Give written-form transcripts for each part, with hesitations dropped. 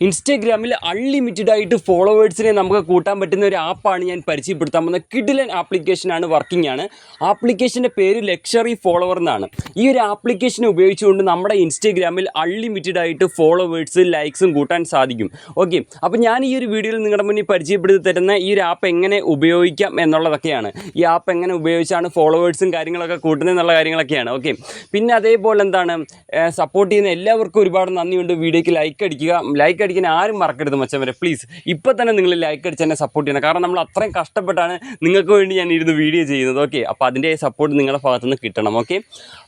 ഇൻസ്റ്റാഗ്രാമിൽ അൺലിമിറ്റഡ് ആയിട്ട് ഫോളോവേഴ്സിനെ നമുക്ക് കൂട്ടാൻ പറ്റുന്ന ഒരു ആപ്പാണ് ഞാൻ പരിചയപ്പെടുത്താൻ പോകുന്നത്. കിഡിലൻ ആപ്ലിക്കേഷനാണ്, വർക്കിംഗ് ആണ്. ആപ്ലിക്കേഷൻ്റെ പേര് ലക്ഷറി ഫോളോവർ എന്നാണ്. ഈ ഒരു ആപ്ലിക്കേഷൻ ഉപയോഗിച്ചുകൊണ്ട് നമ്മുടെ ഇൻസ്റ്റാഗ്രാമിൽ അൺലിമിറ്റഡ് ആയിട്ട് ഫോളോവേഴ്സ് ലൈക്സും കൂട്ടാൻ സാധിക്കും. ഓക്കെ, അപ്പോൾ ഞാൻ ഈ ഒരു വീഡിയോയിൽ നിങ്ങളുടെ മുന്നിൽ പരിചയപ്പെടുത്തി തരുന്ന ഈ ഒരു ആപ്പ് എങ്ങനെ ഉപയോഗിക്കാം എന്നുള്ളതൊക്കെയാണ്. ഈ ആപ്പ് എങ്ങനെ ഉപയോഗിച്ചാണ് ഫോളോവേഴ്സും കാര്യങ്ങളൊക്കെ കൂട്ടുന്നത് എന്നുള്ള കാര്യങ്ങളൊക്കെയാണ്. ഓക്കെ, പിന്നെ അതേപോലെ എന്താണ് സപ്പോർട്ട് ചെയ്യുന്ന എല്ലാവർക്കും ഒരുപാട് നന്ദിയുണ്ട്. വീഡിയോയ്ക്ക് ലൈക്ക് അടിക്കാൻ ആരും മറക്കരുത് മച്ചന്മാരെ, പ്ലീസ്. ഇപ്പോൾ തന്നെ നിങ്ങൾ ലൈക്ക് അടിച്ച് എന്നെ സപ്പോർട്ട് ചെയ്യണം. കാരണം നമ്മൾ അത്രയും കഷ്ടപ്പെട്ടാണ് നിങ്ങൾക്ക് വേണ്ടി ഞാൻ ഇരുന്ന് വീഡിയോ ചെയ്യുന്നത്. ഓക്കെ, അപ്പോൾ അതിൻ്റെ സപ്പോർട്ട് നിങ്ങളുടെ ഭാഗത്തുനിന്ന് കിട്ടണം. ഓക്കെ,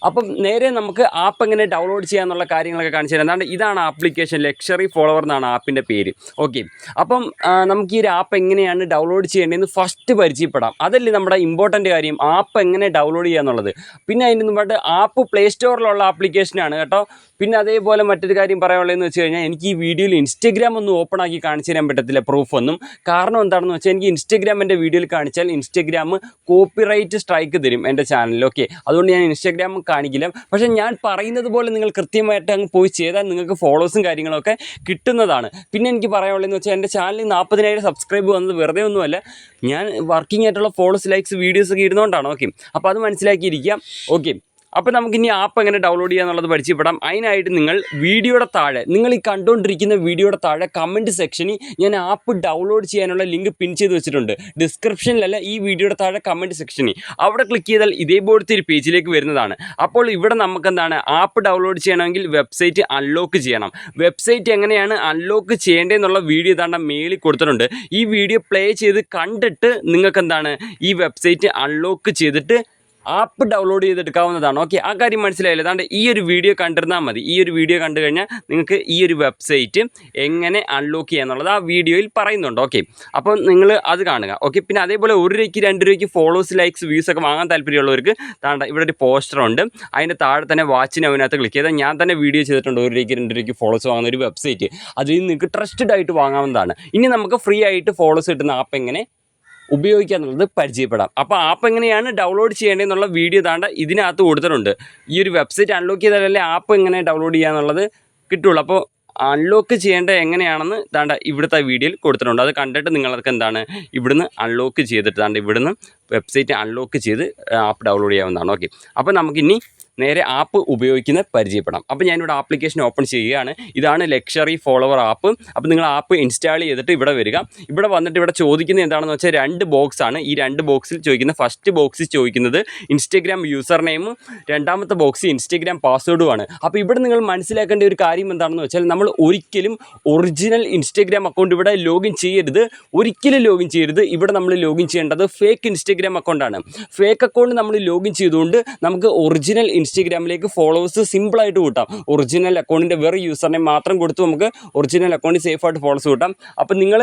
അപ്പം നേരെ നമുക്ക് ആപ്പ് എങ്ങനെ ഡൗൺലോഡ് ചെയ്യാന്നുള്ള കാര്യങ്ങളൊക്കെ കാണിച്ചു തരാം. എന്താണ്, ഇതാണ് ആപ്ലിക്കേഷൻ, ലക്ഷറി ഫോളോവർ എന്നാണ് ആപ്പിൻ്റെ പേര്. ഓക്കെ, അപ്പം നമുക്ക് ഈ ഒരു ആപ്പ് എങ്ങനെയാണ് ഡൗൺലോഡ് ചെയ്യേണ്ടതെന്ന് ഫസ്റ്റ് പരിചയപ്പെടാം. അതല്ലേ നമ്മുടെ ഇമ്പോർട്ടൻ്റ് കാര്യം, ആപ്പ് എങ്ങനെ ഡൗൺലോഡ് ചെയ്യുക എന്നുള്ളത്. പിന്നെ അതിന് മുമ്പായിട്ട് ആപ്പ് പ്ലേ സ്റ്റോറിലുള്ള ആപ്ലിക്കേഷനാണ് കേട്ടോ. പിന്നെ അതേപോലെ മറ്റൊരു കാര്യം പറയാനുള്ളതെന്ന് വെച്ച് കഴിഞ്ഞാൽ, എനിക്ക് ഈ വീഡിയോയിൽ ഇൻസ്റ്റാഗ്രാം ഒന്നും ഓപ്പൺ ആക്കി കാണിച്ചു തരാൻ പറ്റത്തില്ല, പ്രൂഫ് ഒന്നും. കാരണം എന്താണെന്ന് വെച്ചാൽ, എനിക്ക് ഇൻസ്റ്റാഗ്രാം എൻ്റെ വീഡിയോയിൽ കാണിച്ചാൽ ഇൻസ്റ്റാഗ്രാം കോപ്പിറൈറ്റ് സ്ട്രൈക്ക് തരും എൻ്റെ ചാനലിൽ. ഓക്കെ, അതുകൊണ്ട് ഞാൻ ഇൻസ്റ്റാഗ്രാം കാണിക്കില്ല. പക്ഷേ ഞാൻ പറയുന്നത് പോലെ നിങ്ങൾ കൃത്യമായിട്ട് അങ്ങ് പോയി ചെയ്താൽ നിങ്ങൾക്ക് ഫോളോവേഴ്സും കാര്യങ്ങളൊക്കെ കിട്ടുന്നതാണ്. പിന്നെ എനിക്ക് പറയാനുള്ളതെന്ന് വെച്ചാൽ, എൻ്റെ ചാനലിൽ 40,000 സബ്സ്ക്രൈബ് വന്നത് വെറുതെ ഒന്നുമല്ല, ഞാൻ വർക്കിംഗ് ആയിട്ടുള്ള ഫോളോസ് ലൈക്സ് വീഡിയോസൊക്കെ ഇടുന്നതുകൊണ്ടാണ്. ഓക്കെ, അപ്പോൾ അത് മനസ്സിലാക്കിയിരിക്കുക. ഓക്കെ, അപ്പോൾ നമുക്കിനി ആപ്പ് എങ്ങനെ ഡൗൺലോഡ് ചെയ്യുക എന്നുള്ളത് പരിചയപ്പെടാം. അതിനായിട്ട് നിങ്ങൾ വീഡിയോയുടെ താഴെ, നിങ്ങൾ ഈ കണ്ടുകൊണ്ടിരിക്കുന്ന വീഡിയോയുടെ താഴെ കമൻറ്റ് സെക്ഷനിൽ ഞാൻ ആപ്പ് ഡൗൺലോഡ് ചെയ്യാനുള്ള ലിങ്ക് പിൻ ചെയ്ത് വെച്ചിട്ടുണ്ട്. ഡിസ്ക്രിപ്ഷനിലല്ല, ഈ വീഡിയോയുടെ താഴെ കമൻറ്റ് സെക്ഷനിൽ. അവിടെ ക്ലിക്ക് ചെയ്താൽ ഇതേപോലത്തെ ഒരു പേജിലേക്ക് വരുന്നതാണ്. അപ്പോൾ ഇവിടെ നമുക്ക് എന്താണ്, ആപ്പ് ഡൗൺലോഡ് ചെയ്യണമെങ്കിൽ വെബ്സൈറ്റ് അൺലോക്ക് ചെയ്യണം. വെബ്സൈറ്റ് എങ്ങനെയാണ് അൺലോക്ക് ചെയ്യേണ്ടതെന്നുള്ള വീഡിയോ താണ്ട മേളിൽ കൊടുത്തിട്ടുണ്ട്. ഈ വീഡിയോ പ്ലേ ചെയ്ത് കണ്ടിട്ട് നിങ്ങൾക്ക് എന്താണ്, ഈ വെബ്സൈറ്റ് അൺലോക്ക് ചെയ്തിട്ട് ആപ്പ് ഡൗൺലോഡ് ചെയ്തെടുക്കാവുന്നതാണ്. ഓക്കെ, ആ കാര്യം മനസ്സിലായില്ല. അതാണ്ട് ഈ ഒരു വീഡിയോ കണ്ടിരുന്നാൽ മതി. ഈ ഒരു വീഡിയോ കണ്ടു കഴിഞ്ഞാൽ നിങ്ങൾക്ക് ഈ ഒരു വെബ്സൈറ്റ് എങ്ങനെ അൺലോക്ക് ചെയ്യുക എന്നുള്ളത് ആ വീഡിയോയിൽ പറയുന്നുണ്ട്. ഓക്കെ, അപ്പോൾ നിങ്ങൾ അത് കാണുക. ഓക്കെ, പിന്നെ അതേപോലെ 1 രൂപയ്ക്ക് 2 രൂപയ്ക്ക് ഫോളോസ് ലൈക്സ് വ്യൂസ് ഒക്കെ വാങ്ങാൻ താല്പര്യമുള്ളവർക്ക് താണ്ട ഇവിടെ ഒരു പോസ്റ്റർ ഉണ്ട്. അതിൻ്റെ താഴെ തന്നെ വാച്ചിന് അതിനകത്ത് ക്ലിക്ക് ചെയ്താൽ ഞാൻ തന്നെ വീഡിയോ ചെയ്തിട്ടുണ്ട് 1 രൂപയ്ക്ക് 2 രൂപയ്ക്ക് ഫോളോസ് വാങ്ങുന്ന ഒരു വെബ്സൈറ്റ്. അതിൽ നിങ്ങൾക്ക് ട്രസ്റ്റഡ് ആയിട്ട് വാങ്ങാവുന്നതാണ്. ഇനി നമുക്ക് ഫ്രീ ആയിട്ട് ഫോളോസ് കിട്ടുന്ന ആപ്പ് എങ്ങനെ ഉപയോഗിക്കുക എന്നുള്ളത് പരിചയപ്പെടാം. അപ്പോൾ ആപ്പ് എങ്ങനെയാണ് ഡൗൺലോഡ് ചെയ്യേണ്ടതെന്നുള്ള വീഡിയോ താണ്ട ഇതിനകത്ത് കൊടുത്തിട്ടുണ്ട്. ഈ ഒരു വെബ്സൈറ്റ് അൺലോക്ക് ചെയ്താലല്ലേ ആപ്പ് എങ്ങനെ ഡൗൺലോഡ് ചെയ്യുക എന്നുള്ളത് കിട്ടുള്ളൂ. അപ്പോൾ അൺലോക്ക് ചെയ്യേണ്ടത് എങ്ങനെയാണെന്ന് താണ്ട ഇവിടുത്തെ വീഡിയോയിൽ കൊടുത്തിട്ടുണ്ട്. അത് കണ്ടിട്ട് നിങ്ങളതൊക്കെ എന്താണ്, ഇവിടുന്ന് അൺലോക്ക് ചെയ്തിട്ട് താണ്ട ഇവിടുന്ന് വെബ്സൈറ്റ് അൺലോക്ക് ചെയ്ത് ആപ്പ് ഡൗൺലോഡ് ചെയ്യാവുന്നതാണ്. ഓക്കെ, അപ്പോൾ നമുക്കിനി നേരെ ആപ്പ് ഉപയോഗിക്കുന്നത് പരിചയപ്പെടാം. അപ്പോൾ ഞാനിവിടെ ആപ്ലിക്കേഷൻ ഓപ്പൺ ചെയ്യുകയാണ്. ഇതാണ് ലക്ഷറി ഫോളോവർ ആപ്പ്. അപ്പോൾ നിങ്ങൾ ആപ്പ് ഇൻസ്റ്റാൾ ചെയ്തിട്ട് ഇവിടെ വരിക. ഇവിടെ വന്നിട്ട് ഇവിടെ ചോദിക്കുന്നത് എന്താണെന്ന് വെച്ചാൽ 2 ബോക്സാണ്. ഈ 2 ബോക്സിൽ ചോദിക്കുന്ന ഫസ്റ്റ് ബോക്സിൽ ചോദിക്കുന്നത് ഇൻസ്റ്റാഗ്രാം യൂസർ നെയിമും രണ്ടാമത്തെ ബോക്സ് ഇൻസ്റ്റാഗ്രാം പാസ്വേഡുമാണ്. അപ്പോൾ ഇവിടെ നിങ്ങൾ മനസ്സിലാക്കേണ്ട ഒരു കാര്യം എന്താണെന്ന് വെച്ചാൽ, നമ്മൾ ഒരിക്കലും ഒറിജിനൽ ഇൻസ്റ്റാഗ്രാം അക്കൗണ്ട് ഇവിടെ ലോഗിൻ ചെയ്യരുത്. ഒരിക്കലും ലോഗിൻ ചെയ്യരുത്. ഇവിടെ നമ്മൾ ലോഗിൻ ചെയ്യേണ്ടത് ഫേക്ക് ഇൻസ്റ്റാഗ്രാം അക്കൗണ്ടാണ്. ഫേക്ക് അക്കൗണ്ട് നമ്മൾ ലോഗിൻ ചെയ്തുകൊണ്ട് നമുക്ക് ഒറിജിനൽ ഇൻസ്റ്റാഗ്രാമിലേക്ക് ഫോളോവേഴ്സ് സിമ്പിളായിട്ട് കൂട്ടാം. ഒറിജിനൽ അക്കൗണ്ടിൻ്റെ വേറെ യൂസർ നെയിം മാത്രം കൊടുത്ത് നമുക്ക് ഒറിജിനൽ അക്കൗണ്ടിൽ സേഫായിട്ട് ഫോളോവേഴ്സ് കൂട്ടാം. അപ്പോൾ നിങ്ങൾ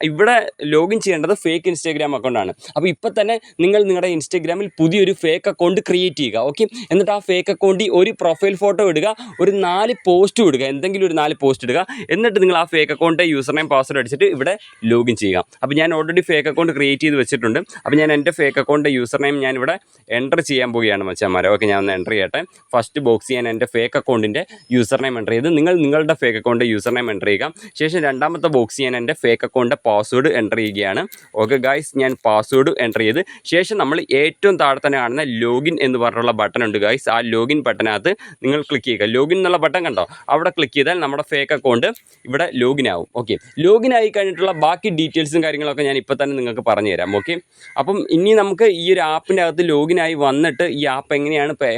ഇവിടെ ലോഗിൻ ചെയ്യേണ്ടത് ഫേക്ക് ഇൻസ്റ്റാഗ്രാം അക്കൗണ്ടാണ്. അപ്പോൾ ഇപ്പോൾ തന്നെ നിങ്ങൾ നിങ്ങളുടെ ഇൻസ്റ്റാഗ്രാമിൽ പുതിയൊരു ഫേക്ക് അക്കൗണ്ട് ക്രിയേറ്റ് ചെയ്യുക. ഓക്കെ, എന്നിട്ട് ആ ഫേക്ക് അക്കൗണ്ടിൽ ഒരു പ്രൊഫൈൽ ഫോട്ടോ ഇടുക, ഒരു 4 പോസ്റ്റ് ഇടുക, എന്തെങ്കിലും ഒരു 4 പോസ്റ്റ് ഇടുക. എന്നിട്ട് നിങ്ങൾ ആ ഫേക്ക് അക്കൗണ്ടിൻ്റെ യൂസർ നെയിം പാസ്വേഡ് അടിച്ചിട്ട് ഇവിടെ ലോഗിൻ ചെയ്യുക. അപ്പോൾ ഞാൻ ഓൾറെഡി ഫേക്ക് അക്കൗണ്ട് ക്രിയേറ്റ് ചെയ്ത് വെച്ചിട്ടുണ്ട്. അപ്പോൾ ഞാൻ എൻ്റെ ഫേക്ക് അക്കൗണ്ടിൻ്റെ യൂസർ നെയിം ഞാനിവിടെ എൻ്റർ ചെയ്യാൻ പോവുകയാണ് മച്ചാന്മാരെ. ഓക്കെ, ഞാൻ ഒന്ന് എൻ്റർ ചെയ്യട്ടെ. ഫസ്റ്റ് ബോക്സ് ഞാൻ എൻ്റെ ഫേക്ക് അക്കൗണ്ടിൻ്റെ യൂസർ നെയിം എൻ്റർ ചെയ്ത് നിങ്ങളുടെ ഫേക്ക് അക്കൗണ്ടിൻ്റെ യൂസർ നെയിം എൻ്റർ ചെയ്യുക. ശേഷം രണ്ടാമത്തെ ബോക്സ് ഞാൻ എൻ്റെ ഫേക്ക് അക്കൗണ്ടിൻ്റെ പാസ്വേഡ് എൻ്റർ ചെയ്യുകയാണ്. ഓക്കെ ഗായ്സ്, ഞാൻ പാസ്വേഡ് എൻ്റർ ചെയ്ത് ശേഷം നമ്മൾ ഏറ്റവും താഴെ തന്നെ കാണുന്ന ലോഗിൻ എന്ന് പറഞ്ഞിട്ടുള്ള ബട്ടൺ ഉണ്ട് ഗായ്സ്. ആ ലോഗിൻ ബട്ടനകത്ത് നിങ്ങൾ ക്ലിക്ക് ചെയ്യുക. ലോഗിൻ എന്നുള്ള ബട്ടൺ കണ്ടോ, അവിടെ ക്ലിക്ക് ചെയ്താൽ നമ്മുടെ ഫേക്ക് അക്കൗണ്ട് ഇവിടെ ലോഗിൻ ആവും. ഓക്കെ, ലോഗിൻ ആയി കഴിഞ്ഞിട്ടുള്ള ബാക്കി ഡീറ്റെയിൽസും കാര്യങ്ങളൊക്കെ ഞാൻ ഇപ്പോൾ തന്നെ നിങ്ങൾക്ക് പറഞ്ഞു തരാം. ഓക്കെ, അപ്പം ഇനി നമുക്ക് ഈ ഒരു ആപ്പിൻ്റെ അകത്ത് ലോഗിൻ ആയി വന്നിട്ട് ഈ ആപ്പ്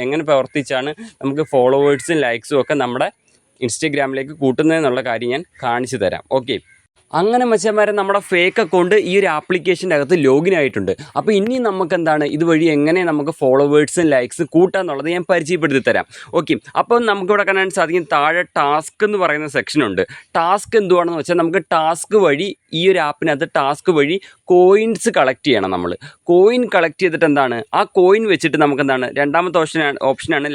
എങ്ങനെ പ്രവർത്തിച്ചാണ് നമുക്ക് ഫോളോവേഴ്സും ലൈക്സും ഒക്കെ നമ്മുടെ ഇൻസ്റ്റാഗ്രാമിലേക്ക് കൂട്ടുന്നതെന്നുള്ള കാര്യം ഞാൻ കാണിച്ചു തരാം. ഓക്കെ, അങ്ങനെ മച്ചന്മാരെ നമ്മുടെ ഫേക്ക് അക്കൗണ്ട് ഈ ഒരു ആപ്ലിക്കേഷൻ്റെ അകത്ത് ലോഗിൻ ആയിട്ടുണ്ട്. അപ്പോൾ ഇനി നമുക്ക് എന്താണ്, ഇതുവഴി എങ്ങനെ നമുക്ക് ഫോളോവേഴ്സും ലൈക്സും കൂട്ടാന്നുള്ളത് ഞാൻ പരിചയപ്പെടുത്തി തരാം. ഓക്കെ, അപ്പം നമുക്കിവിടെ കാണാൻ സാധിക്കും താഴെ ടാസ്ക് എന്ന് പറയുന്ന സെക്ഷനുണ്ട്. ടാസ്ക് എന്തുവാണെന്ന് വെച്ചാൽ, നമുക്ക് ടാസ്ക് വഴി ഈ ഒരു ആപ്പിനകത്ത് ടാസ്ക് വഴി കോയിൻസ് കളക്ട് ചെയ്യണം. നമ്മൾ കോയിൻ കളക്ട് ചെയ്തിട്ട് എന്താണ്, ആ കോയിൻ വെച്ചിട്ട് നമുക്ക് എന്താണ്, രണ്ടാമത്തെ ഓപ്ഷനാണ്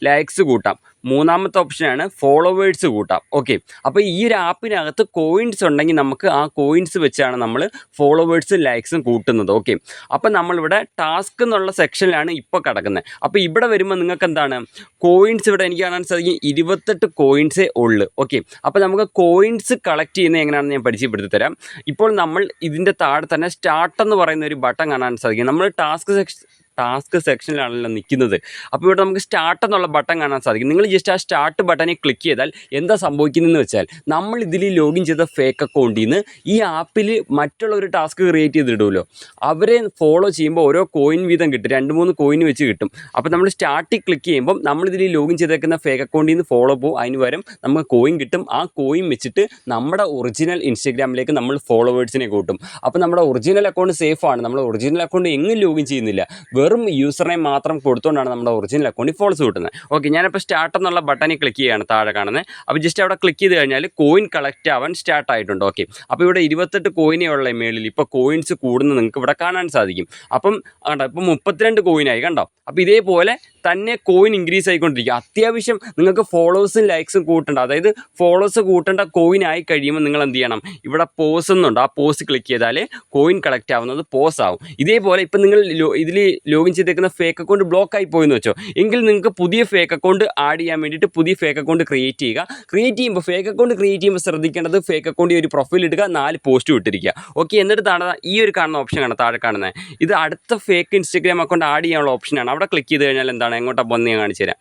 ലൈക്സ് കൂട്ടാം. മൂന്നാമത്തെ ഓപ്ഷനാണ് ഫോളോവേഴ്സ് കൂട്ടാം. ഓക്കെ, അപ്പോൾ ഈ ഒരു ആപ്പിനകത്ത് കോയിൻസ് ഉണ്ടെങ്കിൽ നമുക്ക് ആ കോയിൻസ് വെച്ചാണ് നമ്മൾ ഫോളോവേഴ്സും ലൈക്സും കൂട്ടുന്നത്. ഓക്കെ, അപ്പോൾ നമ്മളിവിടെ ടാസ്ക് എന്നുള്ള സെക്ഷനിലാണ് ഇപ്പോൾ കിടക്കുന്നത്. അപ്പോൾ ഇവിടെ വരുമ്പോൾ നിങ്ങൾക്ക് എന്താണ് കോയിൻസ് ഇവിടെ എനിക്ക് കാണാൻ സാധിക്കും 28 കോയിൻസേ ഉള്ളൂ. ഓക്കെ, അപ്പോൾ നമുക്ക് കോയിൻസ് കളക്ട് ചെയ്യുന്നത് എങ്ങനെയാണെന്ന് ഞാൻ പരിചയപ്പെടുത്തി തരാം. ഇപ്പോൾ നമ്മൾ ഇതിൻ്റെ താഴെ തന്നെ സ്റ്റാർട്ട് എന്ന് പറയുന്ന ഒരു ബട്ടൺ കാണാൻ സാധിക്കും. നമ്മൾ ടാസ്ക് സെക്ഷനിലാണല്ലോ നിൽക്കുന്നത്. അപ്പോൾ ഇവിടെ നമുക്ക് സ്റ്റാർട്ട് എന്നുള്ള ബട്ടൺ കാണാൻ സാധിക്കും. നിങ്ങൾ ജസ്റ്റ് ആ സ്റ്റാർട്ട് ബട്ടണിൽ ക്ലിക്ക് ചെയ്താൽ എന്താ സംഭവിക്കുന്നതെന്ന് വെച്ചാൽ നമ്മൾ ഇതിൽ ലോഗിൻ ചെയ്ത ഫേക്ക് അക്കൗണ്ടിൽ നിന്ന് ഈ ആപ്പിൽ മറ്റുള്ള ഒരു ടാസ്ക് ക്രിയേറ്റ് ചെയ്തിടുമല്ലോ, അവരെ ഫോളോ ചെയ്യുമ്പോൾ ഓരോ കോയിൻ വീതം കിട്ടും, 2-3 കോയിൻ വെച്ച് കിട്ടും. അപ്പോൾ നമ്മൾ സ്റ്റാർട്ടിൽ ക്ലിക്ക് ചെയ്യുമ്പോൾ നമ്മളിതിൽ ലോഗിൻ ചെയ്തേക്കുന്ന ഫേക്ക് അക്കൗണ്ടിൽ നിന്ന് ഫോളോ പോകും, അതിന് പകരം നമുക്ക് കോയിൻ കിട്ടും. ആ കോയിൻ വെച്ചിട്ട് നമ്മുടെ ഒറിജിനൽ ഇൻസ്റ്റഗ്രാമിലേക്ക് നമ്മൾ ഫോളോവേഴ്സിനെ കൂട്ടും. അപ്പോൾ നമ്മുടെ ഒറിജിനൽ അക്കൗണ്ട് സേഫാണ്. നമ്മൾ ഒറിജിനൽ അക്കൗണ്ട് എങ്ങും ലോഗിൻ ചെയ്യുന്നില്ല, വെറും യൂസർ നെയിം മാത്രം കൊടുത്തുകൊണ്ടാണ് നമ്മുടെ ഒറിജിനൽ അക്കൗണ്ടിൽ ഫോളോസ് കിട്ടുന്നത്. ഓക്കെ, ഞാനിപ്പോൾ സ്റ്റാർട്ട് എന്നുള്ള ബട്ടണിൽ ക്ലിക്ക് ചെയ്യുകയാണ് താഴെ കാണുന്നത്. അപ്പോൾ ജസ്റ്റ് അവിടെ ക്ലിക്ക് ചെയ്ത് കഴിഞ്ഞാൽ കോയിൻ കളക്ട് ആവാൻ സ്റ്റാർട്ട് ആയിട്ടുണ്ട്. ഓക്കെ, അപ്പോൾ ഇവിടെ 28 കോയിനേ ഉള്ള മേളിൽ ഇപ്പോൾ കോയിൻസ് കൂടുന്നത് നിങ്ങൾക്ക് ഇവിടെ കാണാൻ സാധിക്കും. അപ്പം കണ്ടോ, ഇപ്പം 32 കോയിനായി കണ്ടോ. അപ്പോൾ ഇതേപോലെ തന്നെ കോയിൻ ഇൻക്രീസ് ആയിക്കൊണ്ടിരിക്കുക. അത്യാവശ്യം നിങ്ങൾക്ക് ഫോളോവേഴ്സും ലൈക്സും കൂട്ടേണ്ട, അതായത് ഫോളോവേഴ്സ് കൂട്ടേണ്ട കോയിൻ ആയി കഴിയുമ്പോൾ നിങ്ങൾ എന്ത് ചെയ്യണം, ഇവിടെ പോസ് എന്നുണ്ട്, ആ പോസ് ക്ലിക്ക് ചെയ്താൽ കോയിൻ കളക്ട് ആവുന്നത് പോസ് ആവും. ഇതേപോലെ ഇപ്പം നിങ്ങൾ ഇതിൽ ലോഗിൻ ചെയ്തേക്കുന്ന ഫേക്ക് അക്കൗണ്ട് ബ്ലോക്ക് ആയി പോയെന്ന് വെച്ചോ, എങ്കിൽ നിങ്ങൾക്ക് പുതിയ ഫേക്ക് അക്കൗണ്ട് ആഡ് ചെയ്യാൻ വേണ്ടിയിട്ട് പുതിയ ഫേക്ക് അക്കൗണ്ട് ക്രിയേറ്റ് ചെയ്യുക. ക്രിയേറ്റ് ചെയ്യുമ്പോൾ ഫേക്ക് അക്കൗണ്ട് ക്രിയേറ്റ് ചെയ്യുമ്പോൾ ശ്രദ്ധിക്കേണ്ടത് ഫേക്ക് അക്കൗണ്ടിൽ ഒരു പ്രൊഫൈൽ ഇടുക, 4 പോസ്റ്റ് ഇട്ടിരിക്കുക. ഓക്കെ, എന്നിട്ട് ഈ ഒരു കാണുന്ന ഓപ്ഷൻ താഴെ കാണുന്നത്, ഇത് അടുത്ത ഫേക്ക് ഇൻസ്റ്റഗ്രാം അക്കൗണ്ട് ആഡ് ചെയ്യാനുള്ള ഓപ്ഷനാണ്. അവിടെ ക്ലിക്ക് ചെയ്ത് കഴിഞ്ഞാൽ എന്താണ്, എങ്ങോട്ടാ പോകുന്നത് ഞാൻ കാണിച്ചു തരാം.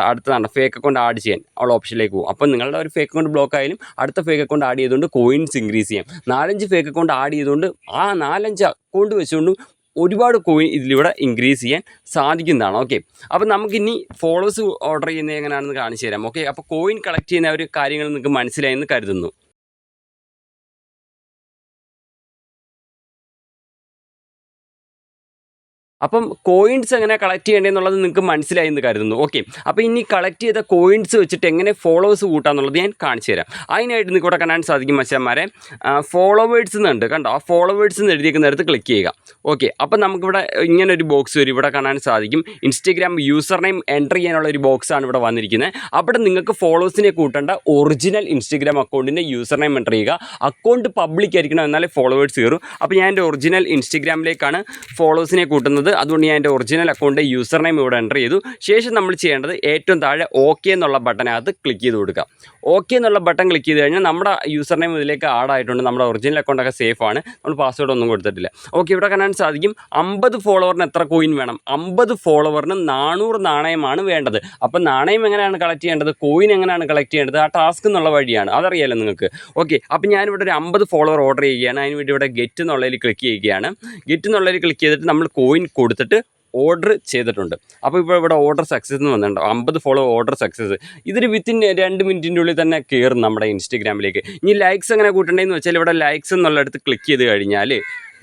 അടുത്തതാണ് ഫേക്ക് അക്കൗണ്ട് ആഡ് ചെയ്യാൻ ഉള്ള ഓപ്ഷനിലേക്ക് പോകും. അപ്പോൾ നിങ്ങളുടെ ഒരു ഫേക്ക് അക്കൗണ്ട് ബ്ലോക്ക് ആയാലും അടുത്ത ഫേക്ക് അക്കൗണ്ട് ആഡ് ചെയ്തുകൊണ്ട് കോയിൻസ് ഇൻക്രീസ് ചെയ്യാം. 4-5 ഫേക്ക് അക്കൗണ്ട് ആഡ് ചെയ്തുകൊണ്ട് ആ 4-5 അക്കൗണ്ട് വെച്ചുകൊണ്ടും ഒരുപാട് കോയിൻ ഇതിലൂടെ ഇൻക്രീസ് ചെയ്യാൻ സാധിക്കുന്നതാണ്. ഓക്കെ, അപ്പോൾ നമുക്കിനി ഫോളോവേഴ്സ് ഓർഡർ ചെയ്യുന്നത് എങ്ങനെയാണെന്ന് കാണിച്ചു തരാം. ഓക്കെ, അപ്പോൾ കോയിൻ കളക്ട് ചെയ്യുന്ന ഒരു കാര്യങ്ങൾ നിങ്ങൾക്ക് മനസ്സിലായെന്ന് കരുതുന്നു. അപ്പം കോയിൻസ് എങ്ങനെ കളക്ട് ചെയ്യേണ്ടതെന്നുള്ളത് നിങ്ങൾക്ക് മനസ്സിലായി എന്ന് കരുതുന്നു. ഓക്കെ, അപ്പോൾ ഇനി കളക്ട് ചെയ്ത കോയിൻസ് വെച്ചിട്ട് എങ്ങനെ ഫോളോവേഴ്സ് കൂട്ടാന്നുള്ളത് ഞാൻ കാണിച്ചു തരാം. അതിനായിട്ട് നിങ്ങൾക്ക് ഇവിടെ കാണാൻ സാധിക്കും മച്ചാന്മാരെ, ഫോളോവേഴ്സ് എന്നുണ്ട് കണ്ടോ. ആ ഫോളോവേഴ്സ് എന്ന് എഴുതിയിരിക്കുന്നിടത്ത് ക്ലിക്ക് ചെയ്യുക. ഓക്കെ, അപ്പോൾ നമുക്കിവിടെ ഇങ്ങനെ ഒരു ബോക്സ് വരും, ഇവിടെ കാണാൻ സാധിക്കും ഇൻസ്റ്റഗ്രാം യൂസർ നെയിം എൻ്റർ ചെയ്യാനുള്ള ഒരു ബോക്സാണ് ഇവിടെ വന്നിരിക്കുന്നത്. അവിടെ നിങ്ങൾക്ക് ഫോളോവേഴ്സിനെ കൂട്ടേണ്ട ഒറിജിനൽ ഇൻസ്റ്റഗ്രാം അക്കൗണ്ടിൻ്റെ യൂസർ നെയിം എൻ്റർ ചെയ്യുക. അക്കൗണ്ട് പബ്ലിക് ആയിരിക്കണം, എന്നാലേ ഫോളോവേഴ്സ് കയറും. അപ്പോൾ ഞാൻ എൻ്റെ ഒറിജിനൽ ഇൻസ്റ്റഗ്രാമിലേക്കാണ് ഫോളോവേഴ്സിനെ കൂട്ടുന്നത്. അതുകൊണ്ട് ഞാൻ എൻ്റെ ഒറിജിനൽ അക്കൗണ്ട് യൂസർ നെയിം ഇവിടെ എൻ്റർ ചെയ്തു. ശേഷം നമ്മൾ ചെയ്യേണ്ടത് ഏറ്റവും താഴെ ഓക്കെ എന്നുള്ള ബട്ടനകത്ത് ക്ലിക്ക് ചെയ്ത് കൊടുക്കുക. ഓക്കെ എന്നുള്ള ബട്ടൺ ക്ലിക്ക് ചെയ്ത് കഴിഞ്ഞാൽ നമ്മുടെ യൂസർ നെയിം ഇതിലേക്ക് ആഡ് ആയിട്ടുണ്ട്. നമ്മുടെ ഒറിജിനൽ അക്കൗണ്ടൊക്കെ സേഫാണ്, നമ്മൾ പാസ്വേഡ് ഒന്നും കൊടുത്തിട്ടില്ല. ഓക്കെ, ഇവിടെ കാണാൻ സാധിക്കും 50 ഫോളോവറിന് എത്ര കോയിൻ വേണം, 50 ഫോളോവറിന് 400 നാണയമാണ് വേണ്ടത്. അപ്പം നാണയം എങ്ങനെയാണ് കളക്ട് ചെയ്യേണ്ടത്, കോയിൻ എങ്ങനെയാണ് കളക്ട് ചെയ്യേണ്ടത്, ആ ടാസ്ക് എന്നുള്ള വഴിയാണ്, അതറിയാലോ നിങ്ങൾക്ക്. ഓക്കെ, അപ്പം ഞാനിവിടെ ഒരു 50 ഫോളോവർ ഓർഡർ ചെയ്യുകയാണ്. അതിന് വേണ്ടി ഇവിടെ ഗെറ്റ് എന്നുള്ളതിൽ ക്ലിക്ക് ചെയ്യുകയാണ്. ഗെറ്റ് എന്നുള്ളതിൽ ക്ലിക്ക് ചെയ്തിട്ട് നമ്മൾ കോയിൻ കൊടുത്തിട്ട് ഓർഡർ ചെയ്തിട്ടുണ്ട്. അപ്പോൾ ഇപ്പോൾ ഇവിടെ ഓർഡർ സക്സസ് എന്ന് വന്നിട്ടുണ്ട്, 50 ഫോളോ ഓർഡർ സക്സസ്. ഇതൊരു വിത്തിൻ 2 മിനിറ്റിൻ്റെ ഉള്ളിൽ തന്നെ കയറും നമ്മുടെ ഇൻസ്റ്റഗ്രാമിലേക്ക്. ഇനി ലൈക്സ് എങ്ങനെ കൂട്ടേണ്ടതെന്ന് വെച്ചാൽ ഇവിടെ ലൈക്സ് എന്നുള്ളിടത്ത് ക്ലിക്ക് ചെയ്ത് കഴിഞ്ഞാൽ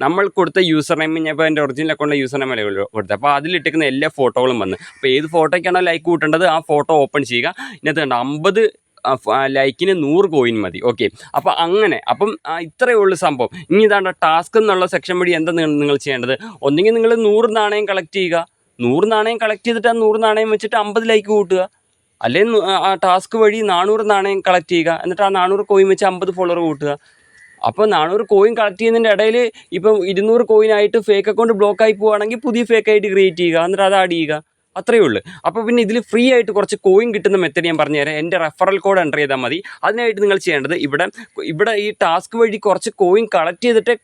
നമ്മൾ കൊടുത്ത യൂസർ നെയിം, ഞാൻ ഇപ്പോൾ എൻ്റെ ഒറിജിനൽ അക്കൗണ്ടിലെ യൂസർ നെയിം അല്ലേ കൊടുത്തത്, അപ്പോൾ അതിലിട്ടിരിക്കുന്ന എല്ലാ ഫോട്ടോകളും വന്ന്, അപ്പോൾ ഏത് ഫോട്ടോയ്ക്കാണോ ലൈക്ക് കൂട്ടേണ്ടത് ആ ഫോട്ടോ ഓപ്പൺ ചെയ്യുക. ഇതിനകത്ത് കണ്ട 50 ലൈക്കിന് 100 കോയിൻ മതി. ഓക്കെ, അപ്പോൾ അങ്ങനെ അപ്പം ഇത്രയേ ഉള്ളൂ സംഭവം. ഇനി ഇതാണ് ടാസ്ക് എന്നുള്ള സെക്ഷൻ വഴി എന്താ നിങ്ങൾ ചെയ്യേണ്ടത്, ഒന്നെങ്കിൽ നിങ്ങൾ 100 നാണയം കളക്ട് ചെയ്യുക. 100 നാണയം കളക്ട് ചെയ്തിട്ട് ആ 100 നാണയം വെച്ചിട്ട് 50 ലൈക്ക് കൂട്ടുക. അല്ലെങ്കിൽ ആ ടാസ്ക് വഴി 400 നാണയം കളക്ട് ചെയ്യുക, എന്നിട്ട് ആ 400 കോയിൻ വെച്ച് 50 ഫോളോവർ കൂട്ടുക. അപ്പോൾ 400 കോയിൻ കളക്ട് ചെയ്യുന്നതിൻ്റെ ഇടയിൽ ഇപ്പം 200 കോയിനായിട്ട് ഫേക്ക് അക്കൗണ്ട് ബ്ലോക്ക് ആയി പോവുകയാണെങ്കിൽ പുതിയ ഫേക്ക് ആയിട്ട് ക്രിയേറ്റ് ചെയ്യുക, എന്നിട്ട് അത് ആഡ് ചെയ്യുക. അത്രയേ ഉള്ളൂ. അപ്പോൾ പിന്നെ ഇതിൽ ഫ്രീ ആയിട്ട് കുറച്ച് കോയിൻ കിട്ടുന്ന മെത്തേഡ് ഞാൻ പറഞ്ഞുതരാം. എൻ്റെ റെഫറൽ കോഡ് എൻ്റർ ചെയ്താൽ മതി. അതിനായിട്ട് നിങ്ങൾ ചെയ്യേണ്ടത് ഇവിടെ ഈ ടാസ്ക് വഴി കുറച്ച് കോയിൻ കളക്ട് ചെയ്തിട്ട്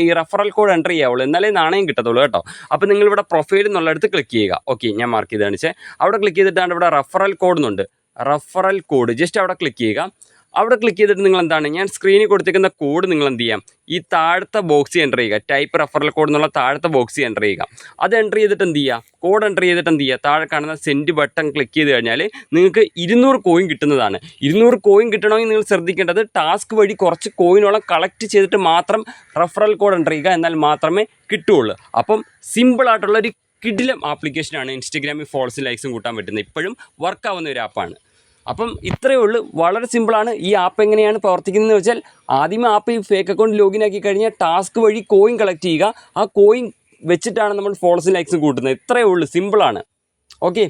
ഈ റെഫറൽ കോഡ് എൻ്റർ ചെയ്യാവുള്ളൂ, എന്നാലേ നാണയം കിട്ടത്തുള്ളൂ കേട്ടോ. അപ്പോൾ നിങ്ങളിവിടെ പ്രൊഫൈൽ എന്നുള്ളിടത്ത് ക്ലിക്ക് ചെയ്യുക. ഓക്കെ, ഞാൻ മാർക്ക് ചെയ്ത് കാണിച്ചേ. അവിടെ ക്ലിക്ക് ചെയ്തിട്ടാണ് ഇവിടെ റെഫറൽ കോഡ് എന്നുണ്ട്, റെഫറൽ കോഡ് ജസ്റ്റ് അവിടെ ക്ലിക്ക് ചെയ്യുക. അവിടെ ക്ലിക്ക് ചെയ്തിട്ട് നിങ്ങൾ എന്താണ്, ഞാൻ സ്ക്രീനിൽ കൊടുത്തിരിക്കുന്ന കോഡ് നിങ്ങൾ എന്ത് ചെയ്യാം, ഈ താഴത്തെ ബോക്സ് എൻ്റർ ചെയ്യുക. ടൈപ്പ് റെഫറൽ കോഡ് എന്നുള്ള താഴത്തെ ബോക്സ് എൻ്റർ ചെയ്യുക. അത് എൻ്റർ ചെയ്തിട്ട് എന്ത് ചെയ്യുക, കോഡ് എൻ്റർ ചെയ്തിട്ട് എന്ത് ചെയ്യുക, താഴെ കാണുന്ന സെൻഡ് ബട്ടൺ ക്ലിക്ക് ചെയ്ത് കഴിഞ്ഞാൽ നിങ്ങൾക്ക് 200 കോയിൻ കിട്ടുന്നതാണ്. 200 കോയിൻ കിട്ടണമെങ്കിൽ നിങ്ങൾ ശ്രദ്ധിക്കേണ്ടത് ടാസ്ക് വഴി കുറച്ച് കോയിനോളം കളക്ട് ചെയ്തിട്ട് മാത്രം റെഫറൽ കോഡ് എൻ്റർ ചെയ്യുക, എന്നാൽ മാത്രമേ കിട്ടുകയുള്ളൂ. അപ്പം സിമ്പിളായിട്ടുള്ളൊരു കിടിലം ആപ്ലിക്കേഷനാണ് ഇൻസ്റ്റഗ്രാമിൽ ഫോളോവേഴ്സും ലൈക്സും കൂട്ടാൻ പറ്റുന്നത്. ഇപ്പോഴും വർക്കാവുന്ന ഒരു ആപ്പാണ്. അപ്പം ഇത്രയേ ഉള്ളൂ, വളരെ സിമ്പിളാണ്. ഈ ആപ്പ് എങ്ങനെയാണ് പ്രവർത്തിക്കുന്നതെന്ന് വെച്ചാൽ ആദ്യമേ ആപ്പ് ഈ ഫേക്ക് അക്കൗണ്ട് ലോഗിൻ ആക്കി കഴിഞ്ഞാൽ ടാസ്ക് വഴി കോയിൻ കളക്ട് ചെയ്യുക. ആ കോയിൻ വെച്ചിട്ടാണ് നമ്മൾ ഫോളോവേഴ്സും ലൈക്സും കൂട്ടുന്നത്. ഇത്രയേ ഉള്ളൂ, സിമ്പിളാണ്. ഓക്കെ.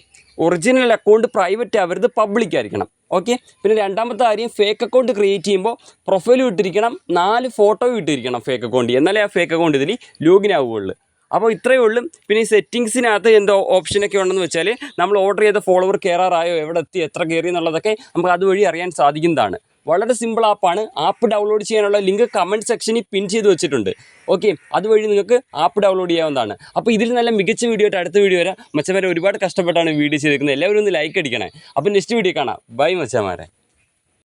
ഒറിജിനൽ അക്കൗണ്ട് പ്രൈവറ്റ് ആവരുത്, പബ്ലിക് ആയിരിക്കണം. ഓക്കെ. പിന്നെ രണ്ടാമത്തെ കാര്യം, ഫേക്ക് അക്കൗണ്ട് ക്രിയേറ്റ് ചെയ്യുമ്പോൾ പ്രൊഫൈലും ഇട്ടിരിക്കണം, 4 ഫോട്ടോയും ഇട്ടിരിക്കണം ഫേക്ക് അക്കൗണ്ട്, എന്നാലേ ആ ഫേക്ക് അക്കൗണ്ട് ഇതിൽ ലോഗിൻ ആവുകയുള്ളൂ. അപ്പോൾ ഇത്രയേ ഉള്ളൂ. പിന്നെ ഈ സെറ്റിങ്സിനകത്ത് എന്തോ ഓപ്ഷനൊക്കെ ഉണ്ടെന്ന് വെച്ചാൽ നമ്മൾ ഓർഡർ ചെയ്ത ഫോളോവർ കയറാറായോ, എവിടെ എത്തി, എത്ര കയറി എന്നുള്ളതൊക്കെ നമുക്ക് അതുവഴി അറിയാൻ സാധിക്കുന്നതാണ്. വളരെ സിമ്പിൾ ആപ്പാണ്. ആപ്പ് ഡൗൺലോഡ് ചെയ്യാനുള്ള ലിങ്ക് കമൻറ്റ് സെക്ഷനിൽ പിൻ ചെയ്ത് വെച്ചിട്ടുണ്ട്. ഓക്കെ, അതുവഴി നിങ്ങൾക്ക് ആപ്പ് ഡൗൺലോഡ് ചെയ്യാവുന്നതാണ്. അപ്പോൾ ഇതിൽ നല്ല മികച്ച വീഡിയോ ആയിട്ട് അടുത്ത വീഡിയോ വരാം. മച്ചന്മാരെ ഒരുപാട് കഷ്ടപ്പെട്ടാണ് വീഡിയോ ചെയ്തിരിക്കുന്നത്. എല്ലാവരും ഒന്ന് ലൈക്ക് അടിക്കണേ. അപ്പോൾ നെക്സ്റ്റ് വീഡിയോ കാണാം. ബൈ മച്ചന്മാരെ.